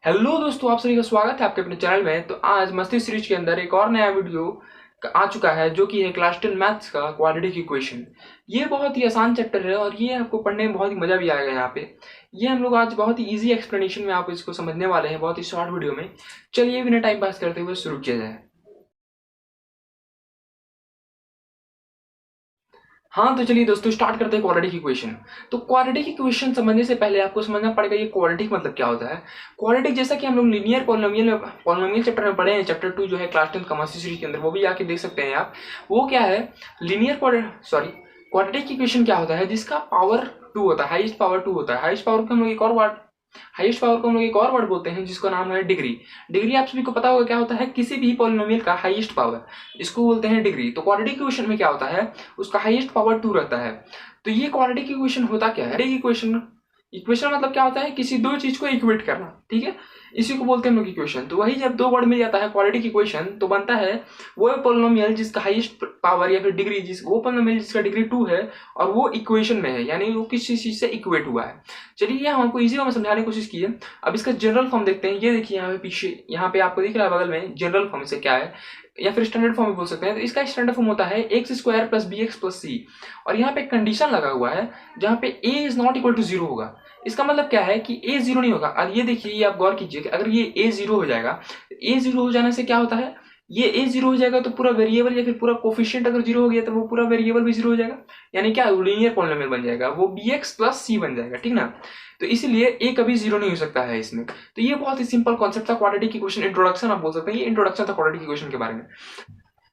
Hello दोस्तों, आप सभी का स्वागत है आपके अपने चैनल में। तो आज मस्ती सीरीज के अंदर एक और नया वीडियो आ चुका है जो कि है क्लास 10 मैथ्स का क्वाड्रेटिक इक्वेशन। ये बहुत ही आसान चैप्टर है और ये आपको पढ़ने में बहुत ही मजा भी आएगा। यहाँ पे ये हम लोग आज बहुत ही इजी एक्सप्लेनेशन में आप इसको समझने वाले हैं, बहुत ही शॉर्ट वीडियो में। चलिए बिना टाइम पास करते हुए शुरू किया जाए। हाँ तो चलिए दोस्तों स्टार्ट करते हैं क्वाड्रेटिक इक्वेशन। तो क्वाड्रेटिक इक्वेशन समझने से पहले आपको समझना पड़ेगा ये क्वाड्रेटिक मतलब क्या होता है। क्वाड्रेटिक जैसा कि हम लोग लीनियर पॉलिनोमियल चैप्टर में पढ़े हैं, चैप्टर 2 जो है क्लास 10 कॉमर्स सीरीज के अंदर, वो भी आके देख सकते हैं आप। वो क्या है, क्वाड्रेटिक इक्वेशन क्या होता है जिसका पावर 2 होता है, हाईएस्ट पावर 2 होता है। हाईएस्ट पावर को हम लोग एक और वर्ड बोलते हैं जिसका नाम है डिग्री। डिग्री आप सभी को पता होगा क्या होता है, किसी भी पॉलिनोमियल का हाईएस्ट पावर, इसको बोलते हैं डिग्री। तो क्वाड्रेटिक इक्वेशन में क्या होता है, उसका हाईएस्ट पावर 2 रहता है। तो ये क्वाड्रेटिक इक्वेशन होता क्या है, इक्वेशन इक्वेशन मतलब क्या होता है, किसी दो चीज को इक्वेट करना, ठीक है। इसी को बोलते हैं हम लोग इक्वेशन। तो वही जब दो वर्ड मिल जाता है क्वाड्रेटिक इक्वेशन, तो बनता है वो पॉलिनोमियल जिसका हाईएस्ट पावर या फिर डिग्री, वो पॉलिनोमियल जिसका डिग्री 2 है और वो इक्वेशन में है, यानी वो किसी चीज से इक्वेट हुआ है। चलिए ये हम आपको इजी वे में समझाने की कोशिश की है। अब इसका जनरल फॉर्म देखते हैं। ये देखिए यहाँ पे पीछे, यहाँ पे आपको दिख रहा है बगल में जनरल फॉर्म, इसे क्या है या फिर स्टैंडर्ड फॉर्म भी बोल सकते हैं। तो इसका स्टैंडर्ड फॉर्म होता है X square plus B X plus C, और यहाँ पे कंडीशन लगा हुआ है जहाँ पे A is not equal to 0 होगा। इसका मतलब क्या है कि ए 0 नहीं होगा। और ये देखिए, ये आप गौर कीजिए कि अगर ये ए 0 हो जाएगा, ए 0 हो जाने से क्या होता है, ये ए 0 हो जाएगा तो पूरा वेरिएबल या फिर पूरा कोफिशिएंट अगर 0 हो गया तो वो पूरा वेरिएबल भी 0 हो जाएगा, यानी क्या लीनियर पॉलिनोमियल बन जाएगा, वो बी एक्स प्लस सी बन जाएगा, ठीक ना। तो इसीलिए ए कभी 0 नहीं हो सकता है इसमें। तो ये बहुत ही सिंपल कॉन्सेप्ट था क्वाड्रेटिक इक्वेशन, इंट्रोडक्शन आप बोल सकते हैं। ये इंट्रोडक्शन था क्वाड्रेटिक इक्वेशन के बारे में।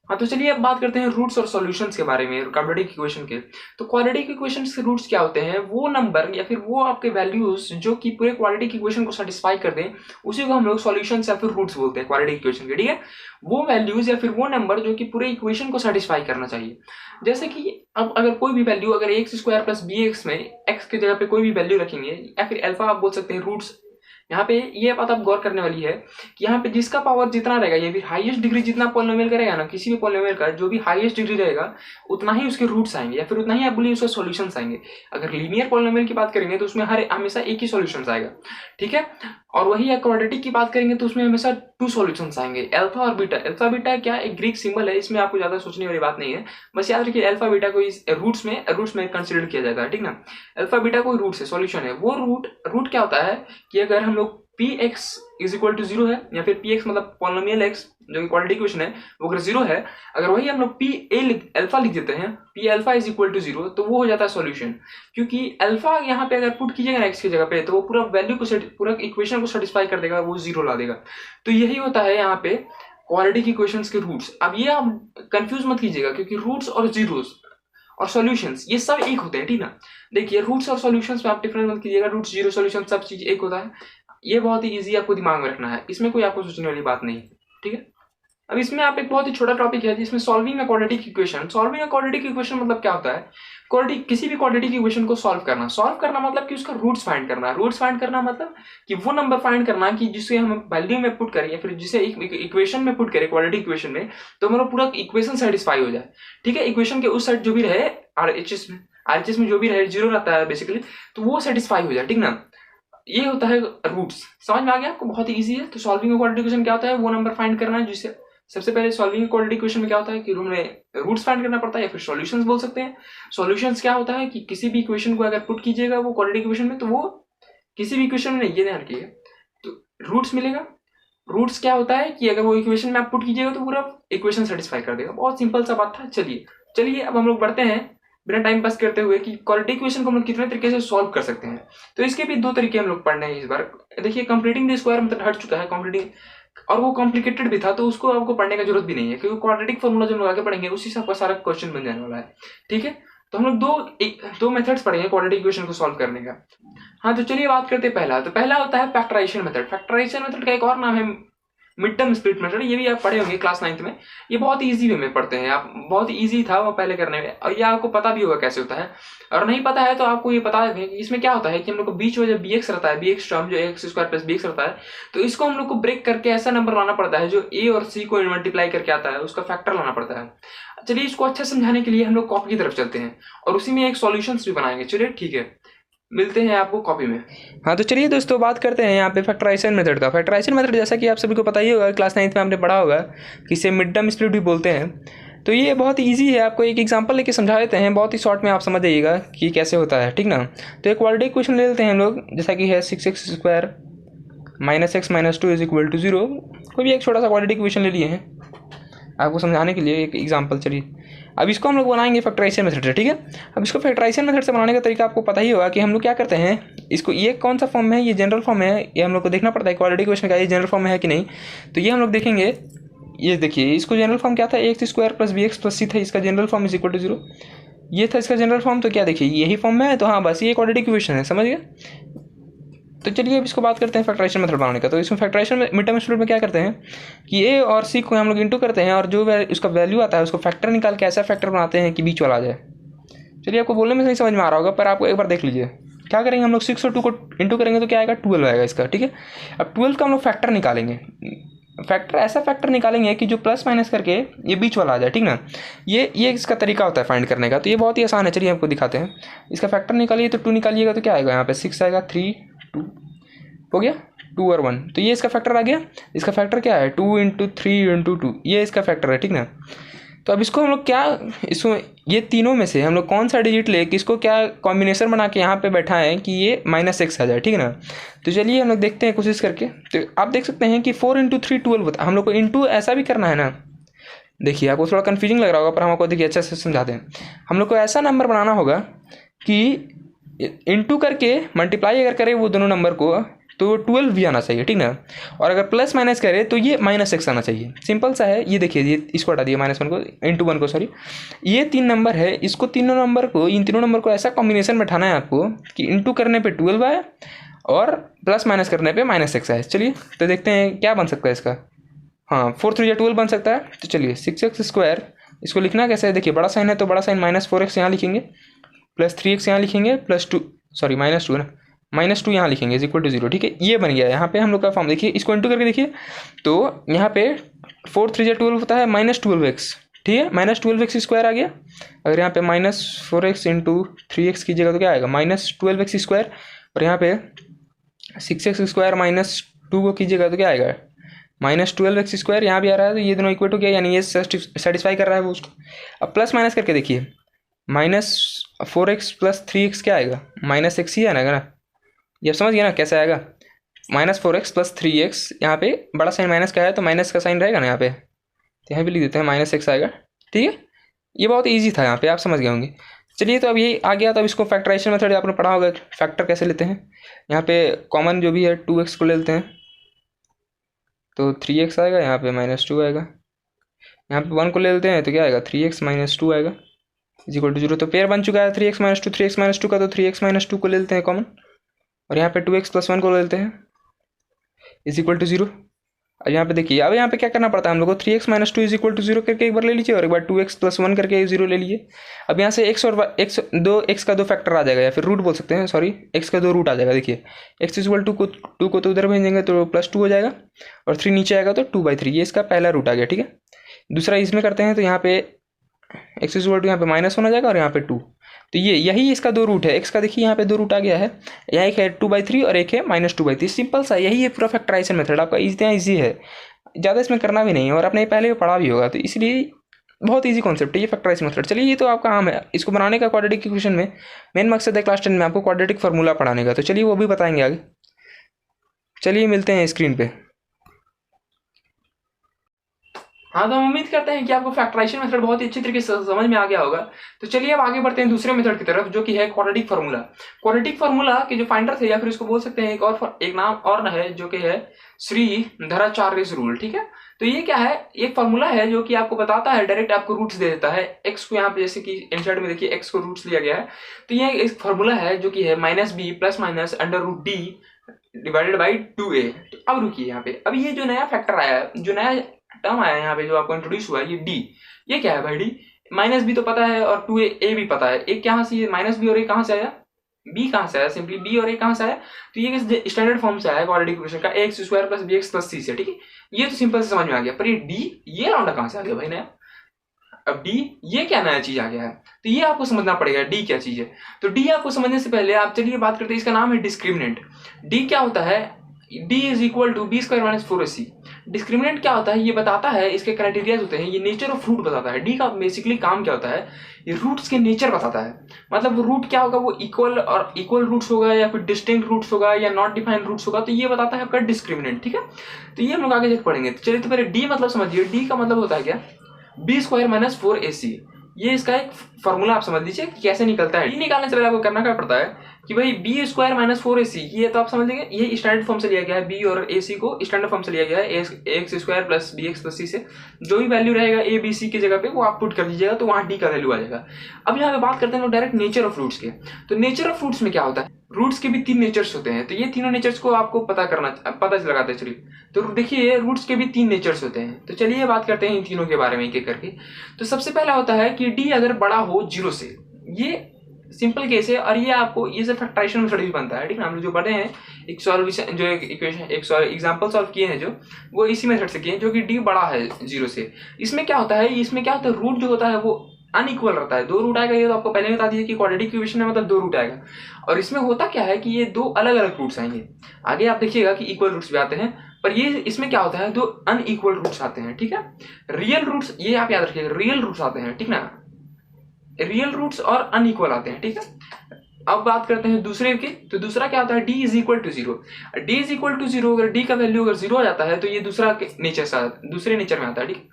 हाँ तो चलिए अब बात करते हैं रूट्स और सॉल्यूशंस के बारे में क्वाड्रेटिक इक्वेशन के। तो क्वाड्रेटिक इक्वेशंस के रूट्स क्या होते हैं, वो नंबर या फिर वो आपके वैल्यूज जो कि पूरे क्वाड्रेटिक इक्वेशन को सेटिस्फाई कर दें, उसी को हम लोग सॉल्यूशंस या फिर रूट्स बोलते हैं क्वाड्रेटिक इक्वेशन के, ठीक है। वो वैल्यूज या फिर वो नंबर जो कि पूरे इक्वेशन को सेटिस्फाई करना चाहिए। जैसे कि अब अगर कोई भी वैल्यू, अगर X square plus B X में एक्स की जगह पे कोई भी वैल्यू रखेंगे या फिर अल्फा आप बोल सकते हैं रूट्स। यहाँ पे ये बात आप गौर करने वाली है कि यहाँ पे जिसका पावर जितना रहेगा या फिर हाईएस्ट डिग्री जितना पॉलिनोमियल करेगा ना, किसी भी पॉलिनोमियल का जो भी हाईएस्ट डिग्री रहेगा, उतना ही उसके रूट्स आएंगे या फिर उतना ही आप बोलिए उसके सॉल्यूशंस आएंगे। अगर लीनियर पॉलिनोमियल की बात करेंगे तो उसमें हमेशा एक ही सॉल्यूशंस आएगा, ठीक है। और वही क्वाड्रेटिक की बात करेंगे तो उसमें हमेशा 2 सॉल्यूशंस आएंगे, अल्फा और बीटा। अल्फा बीटा क्या एक ग्रीक सिंबल है, इसमें आपको ज्यादा सोचने वाली बात नहीं है। बस याद रखिए अल्फा बीटा को इस रूट्स में कंसिडर किया जाता है, ठीक ना। अल्फा बीटा कोई रूट्स है, सॉल्यूशन है। वो रूट क्या होता है कि अगर हम लोग P X is equal to 0 है, या फिर पी एक्स मतलब पॉलिनोमियल एक्स जो कि क्वाड्रेटिक इक्वेशन है, वो अगर 0 है, अगर वही हम लोग पी अल्फा लिख देते हैं, P alpha is equal to 0, तो वो हो जाता है सॉल्यूशन। क्योंकि अल्फा यहाँ पे अगर पुट कीजिएगा ना एक्स की जगह पे, तो वो पूरा वैल्यू को पूरा इक्वेशन को सेटिस्फाई कर देगा, वो 0 ला देगा। तो यही होता है यहाँ पे क्वाड्रेटिक इक्वेशंस के रूट्स। अब ये आप कंफ्यूज मत कीजिएगा, क्योंकि रूट्स और जीरोस और सॉल्यूशंस ये सब एक होते हैं, ठीक ना। देखिए रूट्स और सॉल्यूशंस में आप डिफरेंस मत कीजिएगा, रूट्स जीरो सॉल्यूशन सब चीज एक होता है। ये बहुत ही इजी आपको दिमाग में रखना है, इसमें कोई आपको सोचने वाली बात नहीं, ठीक है। अब इसमें आप एक बहुत ही छोटा टॉपिक है जिसमें solving a quadratic equation. Solving a quadratic equation मतलब क्या होता है, किसी भी क्वाड्रेटिक इक्वेशन को सॉल्व करना मतलब कि उसका रूट्स फाइंड करना। रूट्स फाइंड करना मतलब कि वो नंबर फाइंड करना कि जिसे हम वैल्यू में पुट करें या फिर जिसे इक्वेशन में पुट करें, क्वाड्रेटिक इक्वेशन में, तो हमारा पूरा इक्वेशन सेटिस्फाई हो जाए, ठीक है। इक्वेशन के उस साइड जो भी रहे आरएचएस में जो भी रहे 0 रहता है बेसिकली, तो वो सेटिस्फाई हो जाए, ठीक ना। ये होता है रूट्स। समझ में आ गया आपको, बहुत ही इजी है। तो सॉल्विंग क्वाड्रेटिक इक्वेशन क्या होता है, वो नंबर फाइंड करना है जिससे, सबसे पहले सॉल्विंग क्वाड्रेटिक इक्वेशन में क्या होता है कि हमें रूट्स फाइंड करना पड़ता है या फिर सॉल्यूशंस बोल सकते हैं। सॉल्यूशंस क्या होता है कि किसी भी इक्वेशन को अगर पुट कीजिएगा वो क्वाड्रेटिक इक्वेशन में, तो वो किसी भी इक्वेशन में, ये ध्यान रखिएगा, तो रूट्स मिलेगा। रूट्स क्या होता है कि अगर वो इक्वेशन में आप पुट कीजिएगा तो पूरा इक्वेशन सेटिस्फाई कर देगा। बहुत सिंपल सा बात था। चलिए अब हम लोग बढ़ते हैं बिना टाइम पास करते हुए कि क्वाड्रेटिक इक्वेशन को हम लोग कितने तरीके से सॉल्व कर सकते हैं। तो इसके भी 2 तरीके हम लोग पढ़ने हैं इस बार। देखिए कंप्लीटिंग द स्क्वायर मतलब हट चुका है कंप्लीटिंग, और वो कॉम्प्लिकेटेड भी था, तो उसको आपको पढ़ने का जरूरत भी नहीं है, क्योंकि क्वाड्रेटिक फॉर्मूला जो लगा के पढ़ेंगे उसी से आपका सारा क्वेश्चन बन जाने वाला है, ठीक है। तो हम लोग दो मेथड्स पढ़ेंगे क्वाड्रेटिक इक्वेशन को सॉल्व करने का। हाँ तो चलिए बात करते हैं पहला। तो पहला होता है फैक्टराइजेशन मेथड। फैक्टराइजेशन मेथड का एक और नाम है मिड टर्म स्प्लिट मेथड। ये भी आप पढ़े होंगे क्लास 9th में। ये बहुत इजी वे में पढ़ते हैं आप, बहुत इजी था वो पहले करने में, और ये आपको पता भी होगा कैसे होता है। और नहीं पता है तो आपको ये पता है कि इसमें क्या होता है कि हम लोग को बीच में जब बी एक्स रहता है, बी एक्स टर्म जो X square plus B X रहता है, तो इसको हम लोग को ब्रेक करके ऐसा नंबर लाना पड़ता है जो ए और सी को मल्टीप्लाई करके आता है, उसका फैक्टर लाना पड़ता है। चलिए इसको अच्छा समझाने के लिए हम लोग कॉपी की तरफ चलते हैं और उसी में एक सॉल्यूशंस भी बनाएंगे। चलिए ठीक है। मिलते हैं आपको कॉपी में। हाँ तो चलिए दोस्तों बात करते हैं यहाँ पे फैक्टराइजेशन मेथड का। फैक्टराइजेशन मेथड जैसा कि आप सभी को पता ही होगा, क्लास 9th में आपने पढ़ा होगा कि इसे मिड टर्म स्प्लिट भी बोलते हैं। तो ये बहुत ईजी है, आपको एक एग्जांपल लेके समझा देते हैं, बहुत ही शॉर्ट में आप समझ जाइएगा कि कैसे होता है, ठीक ना। तो एक क्वाड्रेटिक क्वेश्चन ले लेते हैं हम लोग, जैसा कि है 6x square minus X minus 2 is equal to 0। कोई भी एक छोटा सा क्वाड्रेटिक क्वेश्चन ले लिए हैं आपको समझाने के लिए एक एग्जांपल। चलिए अब इसको हम लोग बनाएंगे फैक्टराइजेशन मेथड से, ठीक है। अब इसको फैक्टराइजेशन मेथड से बनाने का तरीका आपको पता ही होगा कि हम लोग क्या करते हैं, इसको ये कौन सा फॉर्म है, ये जनरल फॉर्म है, ये हम लोग को देखना पड़ता है क्वाड्रेटिक क्वेश्चन का ये जनरल फॉर्म है कि नहीं। तो ये हम लोग देखेंगे, ये देखिए इसको जनरल फॉर्म क्या था, X square plus B X plus C था, इसका general form is equal to 0। ये था इसका जनरल फॉर्म। तो क्या देखिए यही फॉर्म में है, तो हाँ बस ये क्वाड्रेटिक क्वेश्चन है, समझ गए। तो चलिए अब इसको बात करते हैं फैक्टराइजेशन मेथड बनाने का। तो इसमें फैक्टराइजेशन मिड टर्म स्प्लिट में क्या करते हैं कि ए और सी को हम लोग इंटू करते हैं, और जो उसका वैल्यू आता है उसको फैक्टर निकाल के ऐसा फैक्टर बनाते हैं कि बीच वाला आ जाए। चलिए आपको बोलने में नहीं समझ में आ रहा होगा, पर आपको एक बार देख लीजिए क्या करेंगे हम लोग। 6 और 2 को इंटू करेंगे तो क्या आएगा, 12 आएगा इसका, ठीक है। अब 12 का हम लोग फैक्टर निकालेंगे, फैक्टर ऐसा फैक्टर निकालेंगे कि जो प्लस माइनस करके ये बीच वाला आ जाए, ठीक ना। ये इसका तरीका होता है फाइंड करने का। तो ये बहुत ही आसान है, चलिए आपको दिखाते हैं। इसका फैक्टर निकालिए तो 2 निकालिएगा तो क्या आएगा, यहाँ पे 6 आएगा, 3 2 हो गया, 2 और 1, तो ये इसका फैक्टर आ गया। इसका फैक्टर क्या है, 2 इंटू 3 इंटू 2, ये इसका फैक्टर है, ठीक ना। तो अब इसको हम लोग क्या, इसको ये तीनों में से हम लोग कौन सा डिजिट ले कि इसको क्या कॉम्बिनेशन बना के यहाँ पे बैठा है कि ये -x आ जाए, ठीक है ना। तो चलिए हम लोग देखते हैं कोशिश करके। तो आप देख सकते हैं कि 4 इंटू 3 12 होता है। हम लोग को इंटू ऐसा भी करना है ना, देखिए आपको थोड़ा कन्फ्यूजिंग लग रहा होगा पर हम आपको देखिए अच्छा से समझाते हैं। हम लोग को ऐसा नंबर बनाना होगा कि इंटू करके मल्टीप्लाई अगर करें वो दोनों नंबर को तो 12 भी आना चाहिए, ठीक ना। और अगर प्लस माइनस करे तो ये -x आना चाहिए, सिंपल सा है। ये देखिए ये इसको हटा दिया -1 को, इंटू 1 को सॉरी, ये 3 नंबर है, इसको तीनों नंबर को, इन तीनों नंबर को ऐसा कॉम्बिनेशन बैठाना है आपको कि इंटू करने पे 12 आए और प्लस माइनस करने पे -x आए। चलिए तो देखते हैं क्या बन सकता है इसका। हाँ 4 3 12 बन सकता है। तो चलिए 6x स्क्वायर, इसको लिखना कैसे है, देखिए बड़ा साइन है तो बड़ा साइन -4x यहाँ लिखेंगे, प्लस 3x यहाँ लिखेंगे, प्लस 2 सॉरी -2 ना, -2 यहाँ लिखेंगे इज इक्वल टू 0, ठीक है। ये बन गया यहाँ पे हम लोग का फॉर्म। देखिए इसको इंटू करके देखिए तो यहाँ पे 4 3 12 होता है -12x, ठीक है, -12x स्क्वायर आ गया। अगर यहाँ पे -4x इंटू 3x कीजिएगा तो क्या आएगा, -12x स्क्वायर। और यहाँ पे 6x स्क्वायर -2 को कीजिएगा तो क्या आएगा, -12x स्क्वायर। यहाँ भी आ रहा है तो ये दोनों इक्वल हो गया, यानी ये सेटिस्फाई कर रहा है वो उसको। अब प्लस माइनस करके देखिए, -4x प्लस 3x क्या आएगा, -x ही आएगा ना। ये समझ गया ना कैसे आएगा, -4x प्लस 3x, यहाँ पे बड़ा साइन माइनस का है तो माइनस का साइन रहेगा ना यहाँ पे, तो यहाँ भी लिख देते हैं -x आएगा, ठीक है। ये बहुत ईजी था, यहाँ पे आप समझ गए होंगे। चलिए तो अब ये आ गया, तो अब इसको फैक्टराइजेशन मेथड आपने पढ़ा होगा फैक्टर कैसे लेते हैं। यहाँ पे कॉमन जो भी है 2x को ले लेते हैं तो 3x आएगा, यहाँ पे -2 आएगा। यहाँ पे 1 को ले लेते हैं तो क्या आएगा, 3x -2 आएगा इज इक्वल टू 0। तो पेयर बन चुका है 3x -2 का, तो 3x -2 को ले लेते हैं कॉमन, और यहाँ पे 2x + 1 को ले लेते हैं इज इक्वल टू 0। अब यहाँ पे देखिए, अब यहाँ पे क्या करना पड़ता है हम लोग को, 3x -2 इज इक्वल टू 0 करके एक बार ले लीजिए, और एक बार 2x + 1 करके 0 ले लीजिए। अब यहाँ से x और x का 2 फैक्टर आ जाएगा, या फिर रूट बोल सकते हैं, सॉरी x का 2 रूट आ जाएगा। देखिए x इक्वल टू 2 को तो उधर भेजेंगे तो +2 हो जाएगा, और 3 नीचे आएगा तो 2/3, ये इसका पहला रूट आ गया, ठीक है। दूसरा इसमें करते हैं तो यहाँ पे x इक्वल टू यहाँ पे माइनस होना जाएगा और यहाँ पे 2, तो ये यही इसका 2 रूट है। x का देखिए यहाँ पे 2 रूट आ गया है, यहाँ एक है 2/3 और एक है -2/3। सिंपल सा यही है पूरा फैक्टराइजेशन मेथड, आपका इतना ईजी है, ज़्यादा इसमें करना भी नहीं है, और आपने पहले पढ़ा भी होगा, तो इसलिए बहुत ईजी कॉन्सेप्ट है ये फैक्टराइजेशन मेथड। चलिए ये तो आपका आम है, इसको बनाने का क्वाड्रेटिक इक्वेशन में मेन मकसद है क्लास 10 में आपको क्वाड्रेटिक फार्मूला पढ़ाने का, तो चलिए वो भी बताएंगे आगे। चलिए मिलते हैं स्क्रीन पे। हाँ तो हम उम्मीद करते हैं कि आपको फैक्टराइजेशन मेथड बहुत ही अच्छी तरीके से समझ में आ गया होगा। तो चलिए अब आगे बढ़ते हैं दूसरे मेथड की तरफ, जो कि है क्वाड्रेटिक फार्मूला। क्वाड्रेटिक फार्मूला के जो फाइंडर थे, या फिर इसको बोल सकते हैं एक नाम और है, जो कि है श्रीधराचार्यस रूल, ठीक है। तो ये क्या है, एक फार्मूला है जो कि आपको बताता है, डायरेक्ट आपको रूट्स दे देता है। एक्स को यहाँ पे जैसे कि इनसाइड में देखिए एक्स को रूट्स लिया गया है, तो ये एक फार्मूला है जो कि है -b + √d divided by 2a। तो अब रुकिए यहाँ पे, अब ये जो नया फैक्टर आया है, जो नया टर्म आया है यहाँ पे जो आपको इंट्रोड्यूस हुआ है, ये d, ये क्या है भाई d, -b तो पता है और 2a भी पता है। एक कहाँ से, ये -b और a कहाँ से आया, b कहाँ से आया, सिंपली b और a कहाँ से आया, तो ये स्टैंडर्ड फॉर्म से आया क्वाड्रेटिक इक्वेशन का, ax² + bx + c से, ठीक है। ये तो सिंपल से समझ में आ गया, पर ये d, ये लौंडा कहाँ से आ गया भाई नया, अब डी ये क्या नया चीज आ गया है, तो ये आपको समझना पड़ेगा डी क्या चीज है। तो डी आपको समझने से पहले आप चलिए बात करते हैं, इसका नाम है डिस्क्रिमिनेंट। डी क्या होता है, D is equal to B square minus 4ac। Discriminant क्या होता है, ये बताता है, इसके क्राइटेरिया होते हैं, ये नेचर ऑफ रूट बताता है। डी का बेसिकली काम क्या होता है, ये रूट्स के नेचर बताता है। मतलब रूट क्या होगा, वो इक्वल और इक्वल रूट्स होगा या फिर डिस्टिंक्ट रूट्स होगा या नॉट डिफाइंड रूट्स होगा, तो ये बताता है आपका डिस्क्रिमिनेंट। ठीक है, तो ये हम लोग आगे जाकर पढ़ेंगे। तो चलिए तो पहले डी मतलब समझिए। डी का मतलब होता है क्या, बी स्क्वायर माइनस 4ac। ये इसका एक फॉर्मूला आप समझ लीजिए कि कैसे निकलता है। डी निकालने से पहले आपको करना क्या पड़ता है कि भाई बी स्क्वायर माइनस 4ac, ये तो आप समझ लेंगे, ये स्टैंडर्ड फॉर्म से लिया गया है। बी और ए सी को स्टैंडर्ड फॉर्म से लिया गया है, X square plus B X plus C से जो भी वैल्यू रहेगा ए बी सी की जगह पे वो आप पुट कर दीजिएगा, तो वहाँ डी का वैल्यू आ जाएगा। अब यहाँ पे बात करते हैं डायरेक्ट नेचर ऑफ रूट्स के। तो नेचर ऑफ रूट्स में क्या होता है, रूट्स के भी 3 नेचर्स होते हैं, तो ये तीनों नेचर्स को आपको पता लगाते हैं। चलिए तो देखिए, रूट्स के भी 3 नेचर्स होते हैं। तो चलिए बात करते हैं इन तीनों के बारे में एक एक करके। तो सबसे पहला होता है कि डी अगर बड़ा हो 0 से, ये सिंपल केस है और ये आपको ये सब फैक्टराइजेशन मेथड भी बनता है। ठीक है, हम लोग जो पढ़े हैं एक सॉल्यूशन, जो एक इक्वेशन एक एग्जांपल सॉल्व किए हैं जो, वो इसी मेथड से किए हैं, जो कि डी बड़ा है 0 से। इसमें क्या होता है, रूट जो होता है वो अनइक्वल रहता है। 2 रूट आएगा, ये तो आपको पहले बता दिया कि क्वाड्रेटिक इक्वेशन में मतलब 2 रूट आएगा। और इसमें होता क्या है कि ये 2 अलग अलग रूट्स आएंगे। आगे आप देखिएगा कि इक्वल रूट्स भी आते हैं, पर ये इसमें क्या होता है, 2 अनइक्वल रूट्स आते हैं। ठीक है, रियल रूट्स, ये आप याद रखिएगा, रियल रूट्स आते हैं। ठीक ना, रियल रूट्स और अनइक्वल आते हैं। ठीक है, अब बात करते हैं दूसरे की। तो दूसरा क्या होता है, D is equal to 0। D is equal to 0, अगर डी का वैल्यू अगर 0 हो जाता है तो ये दूसरे नेचर में आता है। ठीक,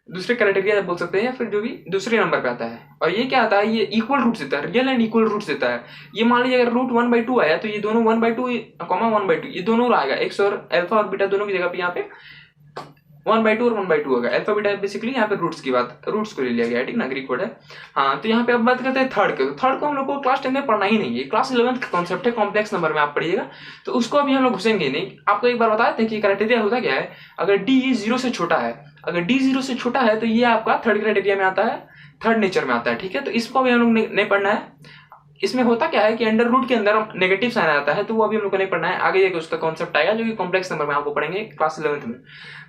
दूसरे क्राइटेरिया बोल सकते हैं या फिर जो भी दूसरे नंबर पे आता है। और ये क्या आता है, ये इक्वल रूट्स देता है, रियल एंड इक्वल रूट्स देता है। ये मान लीजिए अगर रूट 1/2 आया तो ये दोनों 1/2 कॉमा 1/2 ये दोनों आएगा, एक्स और अल्फा और बीटा दोनों की जगह पे यहाँ पे 1/2 और 1/2 होगा। अल्फा बीटा बेसिकली यहाँ पे रूट्स को ले लिया गया है। ठीक ना, ग्रीक वर्ड है। हाँ, तो यहाँ पे अब बात करते हैं थर्ड के। तो थर्ड को हम लोग को क्लास 10 में पढ़ना ही नहीं है, क्लास 11 का कॉन्सेप्ट है, कॉम्प्लेक्स नंबर में आप पढ़िएगा, तो उसको अभी हम लोग घुसेंगे नहीं। आपको एक बार बताते हैं कि क्राइटेरिया होता क्या है। अगर डी 0 से छोटा है, तो ये आपका थर्ड क्राइटेरिया में आता है, थर्ड नेचर में आता है। ठीक है, तो इसको भी हम लोग नहीं पढ़ना है। इसमें होता क्या है कि अंडर रूट के अंदर नेगेटिव साइन आता है, तो वो अभी हम लोग को नहीं पढ़ना है। आगे जाके उसका कॉन्सेप्ट आएगा जो कि कॉम्प्लेक्स नंबर में आपको पढ़ेंगे क्लास 11 में,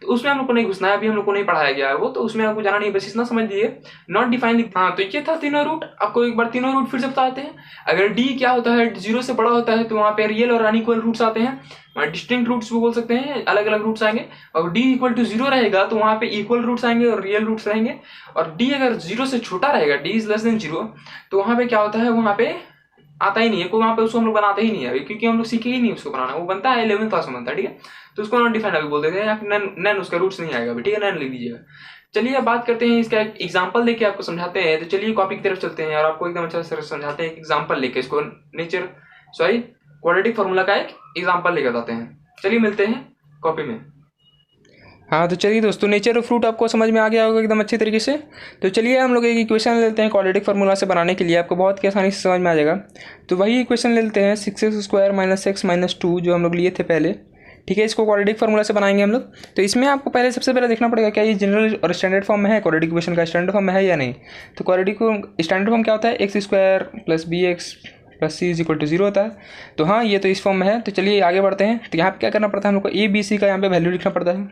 तो उसमें हम लोग को नहीं घुसना है, अभी हम लोग को नहीं पढ़ाया गया है वो, तो उसमें आपको जाना नहीं, बस इतना समझ लीजिए। Not define. हाँ, तो ये था तीनों रूट। आपको एक बार तीनों रूट फिर से बताते हैं। अगर डी क्या होता है, 0 से बड़ा होता है, तो वहाँ पे रियल और अनइक्वल रूट्स आते हैं, डिस्टिंक्ट रूट्स भी बोल सकते हैं, अलग अलग रूट्स आएंगे। और डी इक्वल टू 0 रहेगा तो वहाँ पे इक्वल रूट्स आएंगे और रियल रूट्स रहेंगे। और डी अगर 0 से छोटा रहेगा, डी इज लेस देन 0, तो वहाँ पे क्या होता है, वहाँ पे आता ही नहीं है कोई, वहाँ पे उसको हम लोग बनाते ही नहीं है, क्योंकि हम लोग सीखे ही नहीं उसको बनाना। वो बनता है 11th क्लास में बनता है। ठीक है, तो उसको नॉट डिफाइंड अभी बोल देते हैं, या फिर नैन उसका रूट्स नहीं आएगा अभी। ठीक है, नैन लिख दीजिएगा। चलिए अब बात करते हैं, इसका एग्जाम्पल लेके आपको समझाते हैं। तो चलिए कॉपी की तरफ चलते हैं और आपको एकदम अच्छा से समझाते हैं एग्जाम्पल लेके, इसको क्वाड्रेटिक फॉर्मूला का एक एग्जाम्पल लेके बताते हैं। चलिए मिलते हैं कॉपी में। हाँ, तो चलिए दोस्तों, नेचर ऑफ फ्रूट आपको समझ में आ गया होगा एकदम अच्छे तरीके से। तो चलिए हम लोग एक इक्वेशन लेते हैं क्वाड्रेटिक फार्मूला से बनाने के लिए, आपको बहुत आसानी से समझ में आ जाएगा। तो वही इक्वेशन ले लेते हैं 6x² - x - 2 जो हम लोग लिए थे पहले। ठीक है, इसको क्वाड्रेटिक फार्मूला से बनाएंगे हम लोग। तो इसमें आपको सबसे पहले देखना पड़ेगा क्या ये जनरल और स्टैंडर्ड फॉर्म में है, क्वाड्रेटिक इक्वेशन का स्टैंडर्ड फॉर्म में है या नहीं। तो क्वाड्रेटिक स्टैंडर्ड फॉर्म क्या होता है, x² + bx + c = 0 होता है। तो हाँ, ये तो इस फॉर्म में है। तो चलिए आगे बढ़ते हैं। तो यहाँ पे क्या करना पड़ता है हम लोग को, a b c का यहाँ पे वैल्यू लिखना पड़ता है।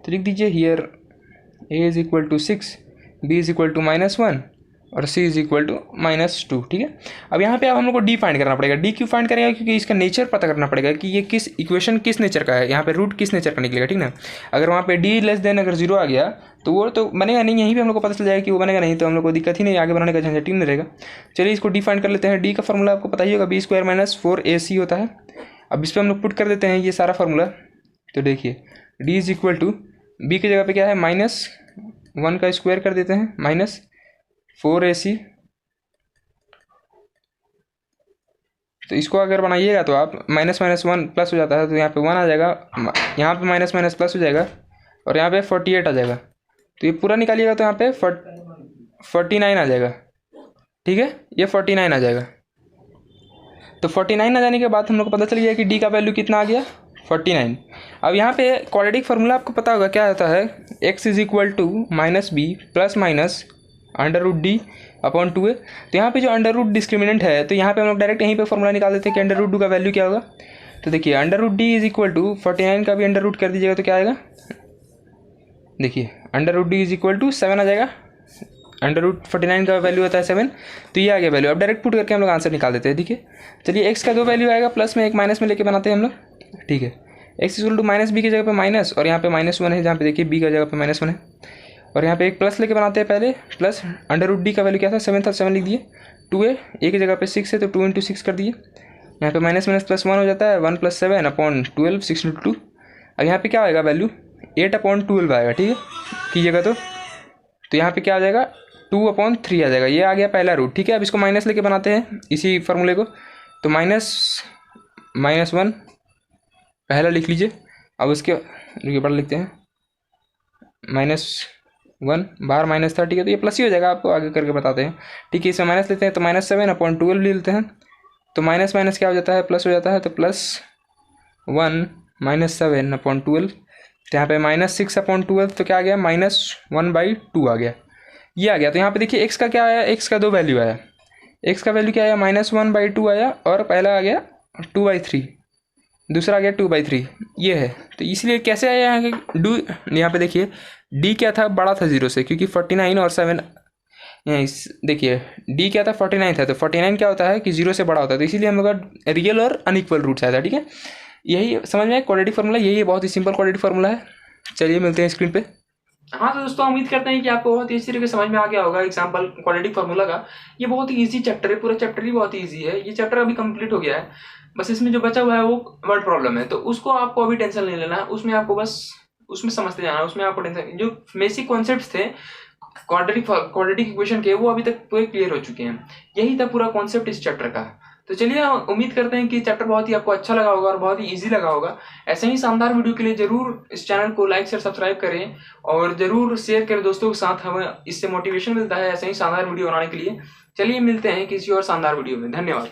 तो लिख दीजिए हियर a = 6, b = -1 और c = -2। ठीक है, अब यहाँ पे अब हम लोग को डी फाइंड करना पड़ेगा। डी क्यों फाइंड करेगा, क्योंकि इसका नेचर पता करना पड़ेगा कि ये किस इक्वेशन किस नेचर का है, यहाँ पे रूट किस नेचर का निकलेगा। ठीक ना, अगर वहाँ पे डी लेस देन अगर 0 आ गया तो वो तो बनेगा नहीं, यहीं पे हम लोग को पता चल जाएगा कि वो बनेगा नहीं, तो हम लोग को दिक्कत ही नहीं, आगे बनाने का झंझट ही नहीं रहेगा। चलिए इसको डी फाइंड कर लेते हैं। डी का फॉर्मूला आपको पता ही होगा, b² - 4ac होता है। अब इस पर हम लोग पुट कर देते हैं ये सारा फार्मूला। तो देखिए D is equal to, B की जगह पे क्या है, -1 का स्क्वायर कर देते हैं, -4ac। तो इसको अगर बनाइएगा तो आप -1 प्लस हो जाता है, तो यहाँ पे 1 आ जाएगा, यहाँ पे माइनस प्लस हो जाएगा और यहाँ पे 48 आ जाएगा। तो ये पूरा निकालिएगा तो यहाँ पे 49 आ जाएगा। ठीक है, ये 49 आ जाएगा। तो 49 आ जाने के बाद हम लोग को पता चल गया कि डी का वैल्यू कितना आ गया, 49। अब यहाँ पे क्वाड्रेटिक फार्मूला आपको पता होगा क्या होता है, x = -b ± √d/2a। तो यहाँ पे जो अंडर रूट डिस्क्रिमिनेंट है, तो यहाँ पे हम लोग डायरेक्ट यहीं पे फॉर्मूला निकाल देते हैं कि अंडर रूट 2 का वैल्यू क्या होगा। तो देखिए √d = 49 का भी अंडर रूट कर दीजिएगा तो क्या आएगा, देखिए √d = 7 आ जाएगा। √49 का वैल्यू होता है 7, तो ये आ गया वैल्यू। अब डायरेक्ट पुट करके हम लोग आंसर निकाल देते हैं। ठीक है, चलिए एक्स का 2 वैल्यू आएगा, प्लस में एक माइनस में लेके बनाते हैं हम लोग। ठीक है, X equal to minus B की जगह पे माइनस, और यहाँ पे -1 है, जहाँ पे देखिए बी का जगह पे -1 है, और यहाँ पे एक प्लस लेके बनाते हैं पहले। प्लस √d का वैल्यू क्या था, 7 था, 7 लिख दिए। 2 है, ए की जगह पे 6 है, तो 2 × 6 कर दिए। यहाँ पे माइनस +1 हो जाता है, 1 + 7/12, 6 × 2। अब यहाँ पे क्या आएगा वैल्यू, 8/12 आएगा। ठीक है, कीजिएगा तो यहाँ पे क्या आ जाएगा, 2/3 आ जाएगा। ये आ गया पहला रूट। ठीक है, अब इसको माइनस लेके बनाते हैं इसी फार्मूले को, तो -1 पहला लिख लीजिए। अब उसके बड़ा लिखते हैं -1 बाहर माइनस था। ठीक है, तो ये प्लस ही हो जाएगा, आपको आगे करके बताते हैं। ठीक है, इसमें माइनस लेते हैं तो -7/12 ले लेते हैं, तो माइनस माइनस क्या हो जाता है, प्लस हो जाता है, तो +1 -7/12, तो यहाँ पे -6/12, तो क्या आ गया, -1/2 आ गया। ये आ गया। तो यहाँ पे देखिए एक्स का क्या आया, एक्स का 2 वैल्यू आया। एक्स का वैल्यू क्या आया, -1/2 आया, और पहला आ गया 2/3, दूसरा आ गया 2/3, ये है। तो इसलिए कैसे आया यहाँ के डू, यहाँ पे देखिए डी क्या था, बड़ा था 0 से, क्योंकि 49 और 7, देखिए डी क्या था, 49 था, तो 49 क्या होता है कि 0 से बड़ा होता है, तो इसीलिए हम लोग का रियल और अनइक्वल रूट्स आया था। ठीक है, यही समझ में क्वाड्रेटिक फार्मूला, यही है, बहुत ही सिंपल क्वाड्रेटिक फार्मूला है। चलिए मिलते हैं स्क्रीन पे। हाँ तो दोस्तों, उम्मीद करते हैं कि आपको बहुत इसी तरीके से समझ में आ गया होगा एग्जांपल क्वाड्रेटिक फार्मूला का। ये बहुत ही इजी चैप्टर है, पूरा चैप्टर ही बहुत ही इजी है। ये चैप्टर अभी कंप्लीट हो गया है, बस इसमें जो बचा हुआ है वो वर्ड प्रॉब्लम है, तो उसको आपको अभी टेंशन नहीं लेना है। उसमें आपको बस उसमें समझते जाना है, उसमें आपको टेंशन, जो बेसिक कॉन्सेप्ट्स थे क्वाड्रेटिक इक्वेशन के, वो अभी तक पूरे क्लियर हो चुके हैं। यही था पूरा कॉन्सेप्ट इस चैप्टर का। तो चलिए, उम्मीद करते हैं कि चैप्टर बहुत ही आपको अच्छा लगा होगा और बहुत ही इजी लगा होगा। ऐसे ही शानदार वीडियो के लिए जरूर इस चैनल को लाइक शेयर सब्सक्राइब करें, और जरूर शेयर करें दोस्तों के साथ, हमें इससे मोटिवेशन मिलता है ऐसे ही शानदार वीडियो बनाने के लिए। चलिए मिलते हैं किसी और शानदार वीडियो में, धन्यवाद।